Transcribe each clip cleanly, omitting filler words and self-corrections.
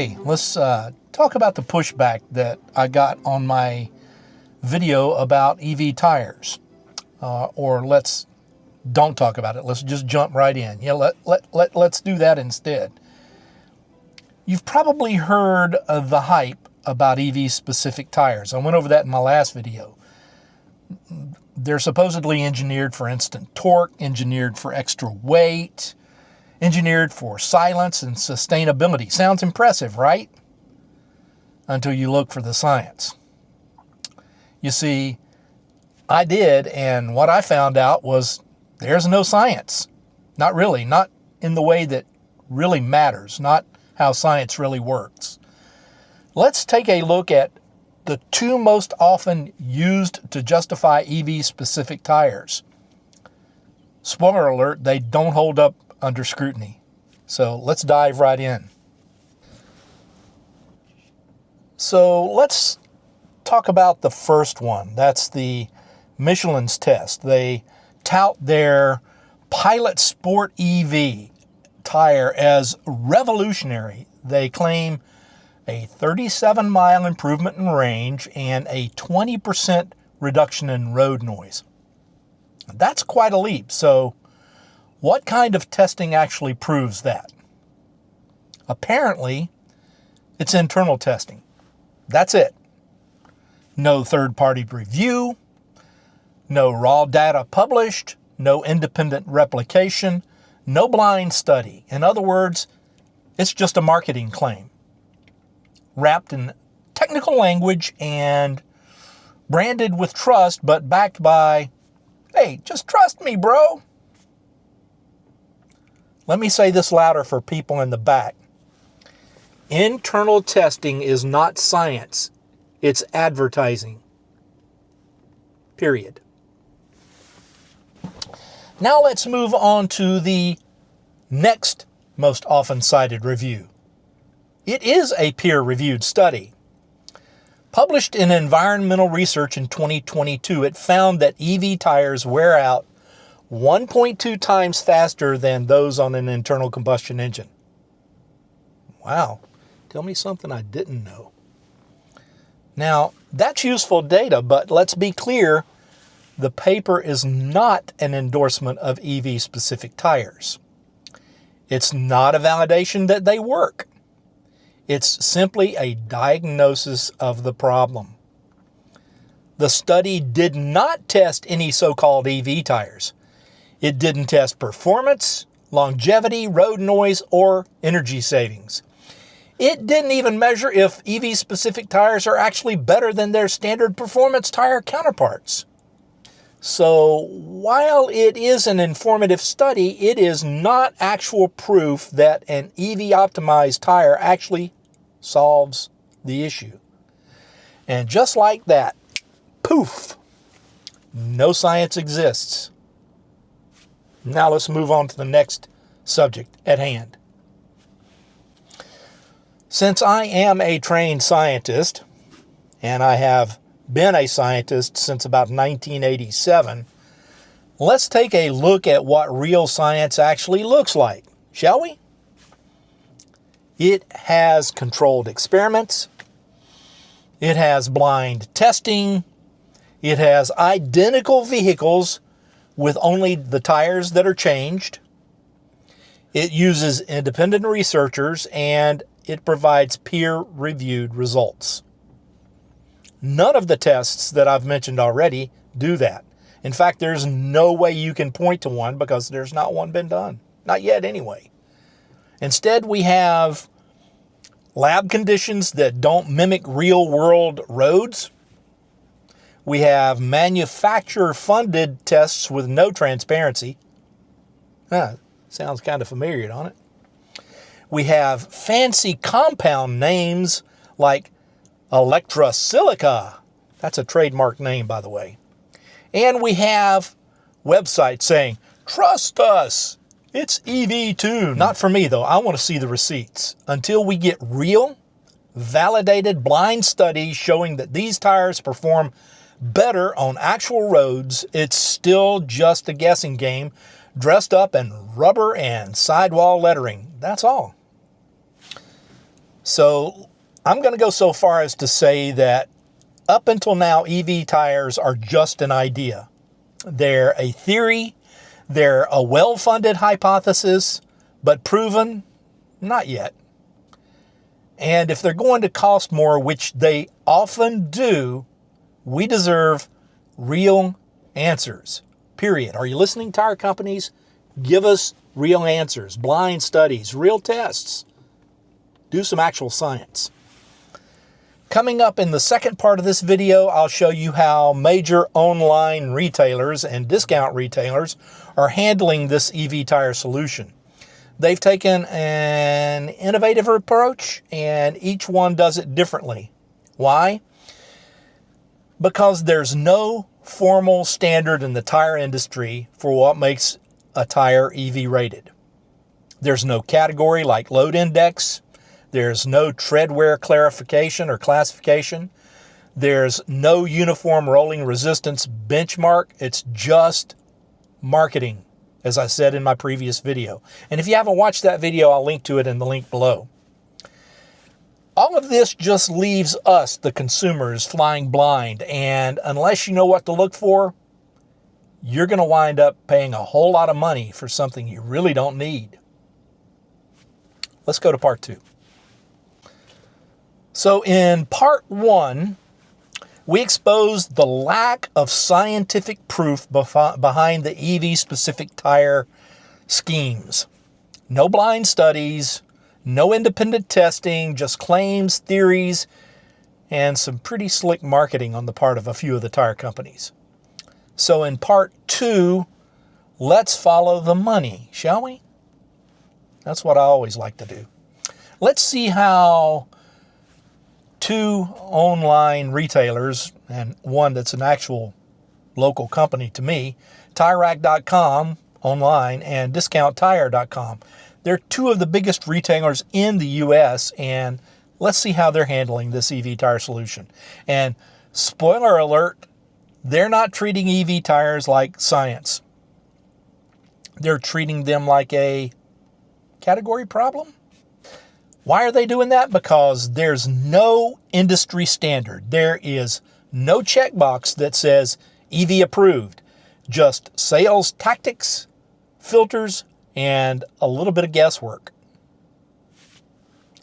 Hey, let's talk about the pushback that I got on my video about EV tires. Or let's don't talk about it. Let's just jump right in. Yeah, let's do that instead. You've probably heard of the hype about EV-specific tires. I went over that in my last video. They're supposedly engineered for instant torque, engineered for extra weight, engineered for silence and sustainability. Sounds impressive, right? Until you look for the science. You see, I did, and what I found out was there's no science. Not really, not in the way that really matters, not how science really works. Let's take a look at the two most often used to justify EV-specific tires. Spoiler alert, they don't hold up under scrutiny. So let's dive right in. So let's talk about the first one. That's the Michelin's test. They tout their Pilot Sport EV tire as revolutionary. They claim a 37-mile improvement in range and a 20% reduction in road noise. That's quite a leap. So what kind of testing actually proves that? Apparently, it's internal testing. That's it. No third-party review, no raw data published, no independent replication, no blind study. In other words, it's just a marketing claim, wrapped in technical language and branded with trust, but backed by, hey, just trust me, bro. Let me say this louder for people in the back. Internal testing is not science. It's advertising. Period. Now let's move on to the next most often cited review. It is a peer-reviewed study. Published in Environmental Research in 2022, it found that EV tires wear out 1.2 times faster than those on an internal combustion engine. Wow, tell me something I didn't know. Now, that's useful data, but let's be clear, the paper is not an endorsement of EV-specific tires. It's not a validation that they work. It's simply a diagnosis of the problem. The study did not test any so-called EV tires. It didn't test performance, longevity, road noise, or energy savings. It didn't even measure if EV-specific tires are actually better than their standard performance tire counterparts. So while it is an informative study, it is not actual proof that an EV-optimized tire actually solves the issue. And just like that, poof, no science exists. Now let's move on to the next subject at hand. Since I am a trained scientist, and I have been a scientist since about 1987, let's take a look at what real science actually looks like, shall we? It has controlled experiments. It has blind testing. It has identical vehicles with only the tires that are changed. It uses independent researchers, and it provides peer-reviewed results. None of the tests that I've mentioned already do that. In fact, there's no way you can point to one because there's not one been done. Not yet, anyway. Instead, we have lab conditions that don't mimic real-world roads. We have manufacturer-funded tests with no transparency. Sounds kind of familiar, don't it? We have fancy compound names like electrosilica. That's a trademark name, by the way. And we have websites saying, trust us, it's EV tuned. Not for me, though. I want to see the receipts. Until we get real, validated blind studies showing that these tires perform better on actual roads, it's still just a guessing game dressed up in rubber and sidewall lettering. That's all. So I'm going to go so far as to say that up until now, EV tires are just an idea. They're a theory, they're a well-funded hypothesis, but proven, not yet. And if they're going to cost more, which they often do, we deserve real answers, period. Are you listening, tire companies? Give us real answers, blind studies, real tests. Do some actual science. Coming up in the second part of this video, I'll show you how major online retailers and discount retailers are handling this EV tire solution. They've taken an innovative approach, and each one does it differently. Why? Because there's no formal standard in the tire industry for what makes a tire EV rated. There's no category like load index. There's no tread wear clarification or classification. There's no uniform rolling resistance benchmark. It's just marketing, as I said in my previous video. And if you haven't watched that video, I'll link to it in the link below. All of this just leaves us, the consumers, flying blind. And unless you know what to look for, you're going to wind up paying a whole lot of money for something you really don't need. Let's go to part 2. So in part 1, we exposed the lack of scientific proof behind the EV-specific tire schemes. No blind studies, no independent testing, just claims, theories, and some pretty slick marketing on the part of a few of the tire companies. So in part 2, let's follow the money, shall we? That's what I always like to do. Let's see how 2 online retailers, and one that's an actual local company to me, TireRack.com online and DiscountTire.com. They're 2 of the biggest retailers in the U.S., and let's see how they're handling this EV tire solution. And spoiler alert, they're not treating EV tires like science. They're treating them like a category problem. Why are they doing that? Because there's no industry standard. There is no checkbox that says EV approved. Just sales tactics, filters, and a little bit of guesswork.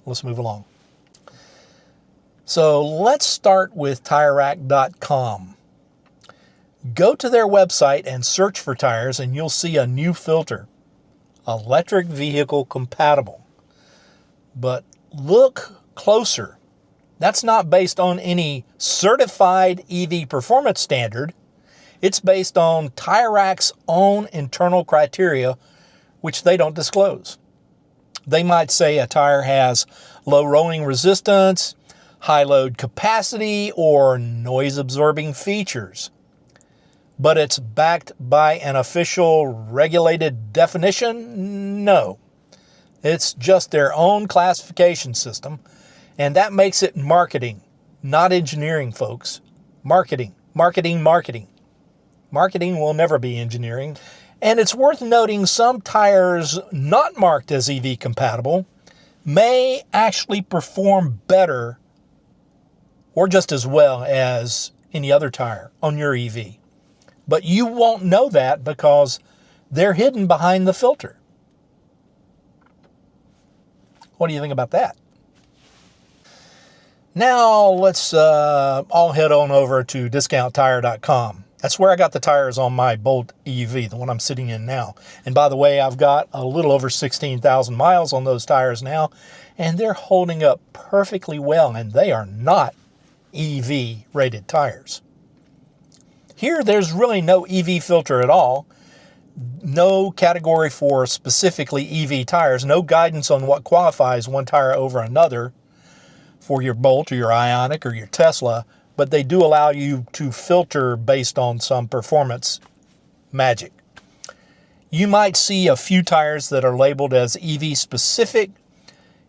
Let's move along. So let's start with TireRack.com. Go to their website and search for tires, and you'll see a new filter, electric vehicle compatible. But look closer. That's not based on any certified EV performance standard. It's based on TireRack's own internal criteria, which they don't disclose. They might say a tire has low rolling resistance, high load capacity, or noise absorbing features. But it's backed by an official regulated definition? No. It's just their own classification system, and that makes it marketing, not engineering, folks. Marketing, marketing, marketing. Marketing will never be engineering. And it's worth noting some tires not marked as EV compatible may actually perform better or just as well as any other tire on your EV. But you won't know that because they're hidden behind the filter. What do you think about that? Now let's all head on over to DiscountTire.com. That's where I got the tires on my Bolt EV, the one I'm sitting in now. And by the way, I've got a little over 16,000 miles on those tires now, and they're holding up perfectly well, and they are not EV rated tires. Here, there's really no EV filter at all. No category for specifically EV tires, no guidance on what qualifies one tire over another for your Bolt or your Ioniq or your Tesla, but they do allow you to filter based on some performance magic. You might see a few tires that are labeled as EV specific,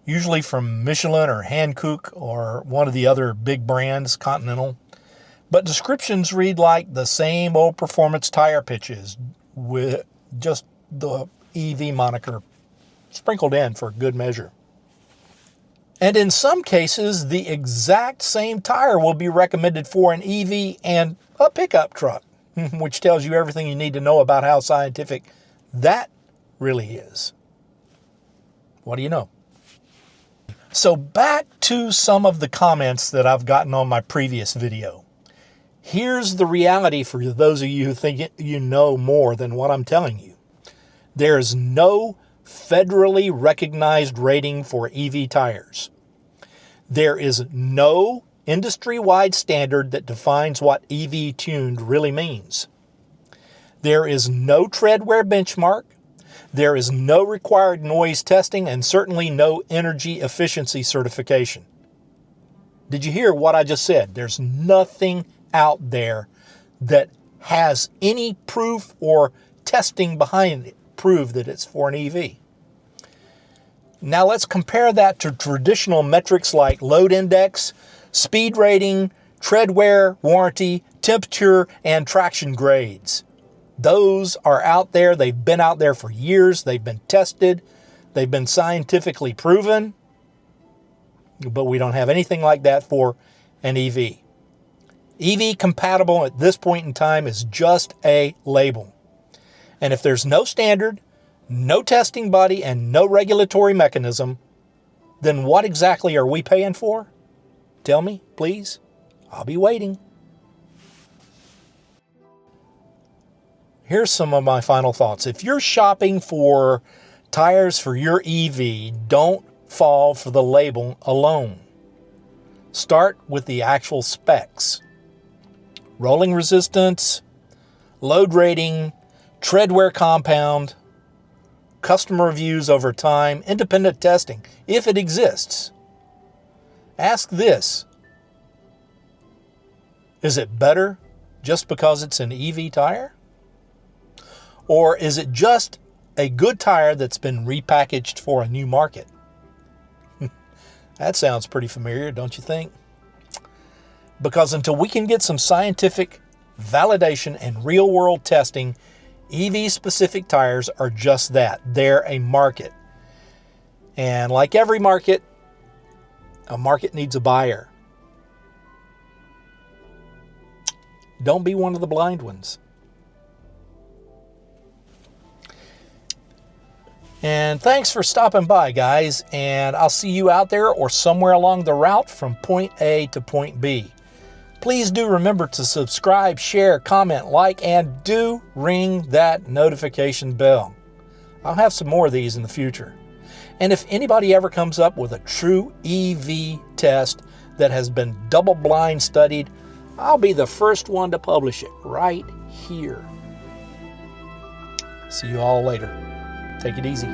usually from Michelin or Hankook or one of the other big brands, Continental, but descriptions read like the same old performance tire pitches, with just the EV moniker sprinkled in for good measure. And in some cases, the exact same tire will be recommended for an EV and a pickup truck, which tells you everything you need to know about how scientific that really is. What do you know? So back to some of the comments that I've gotten on my previous video. Here's the reality for those of you who think you know more than what I'm telling you. There is no federally recognized rating for EV tires. There is no industry-wide standard that defines what EV tuned really means. There is no treadwear benchmark. There is no required noise testing and certainly no energy efficiency certification. Did you hear what I just said? There's nothing out there that has any proof or testing behind it prove that it's for an EV. Now let's compare that to traditional metrics like load index, speed rating, tread wear, warranty, temperature, and traction grades. Those are out there. They've been out there for years. They've been tested. They've been scientifically proven. But we don't have anything like that for an EV. EV compatible at this point in time is just a label. And if there's no standard, no testing body, and no regulatory mechanism, then what exactly are we paying for? Tell me, please. I'll be waiting. Here's some of my final thoughts. If you're shopping for tires for your EV, don't fall for the label alone. Start with the actual specs. Rolling resistance, load rating, tread wear compound, customer reviews over time, independent testing, if it exists. Ask this: is it better just because it's an EV tire? Or is it just a good tire that's been repackaged for a new market? That sounds pretty familiar, don't you think? Because until we can get some scientific validation and real-world testing, EV-specific tires are just that. They're a market. And like every market, a market needs a buyer. Don't be one of the blind ones. And thanks for stopping by, guys. And I'll see you out there or somewhere along the route from point A to point B. Please do remember to subscribe, share, comment, like, and do ring that notification bell. I'll have some more of these in the future. And if anybody ever comes up with a true EV test that has been double-blind studied, I'll be the first one to publish it right here. See you all later. Take it easy.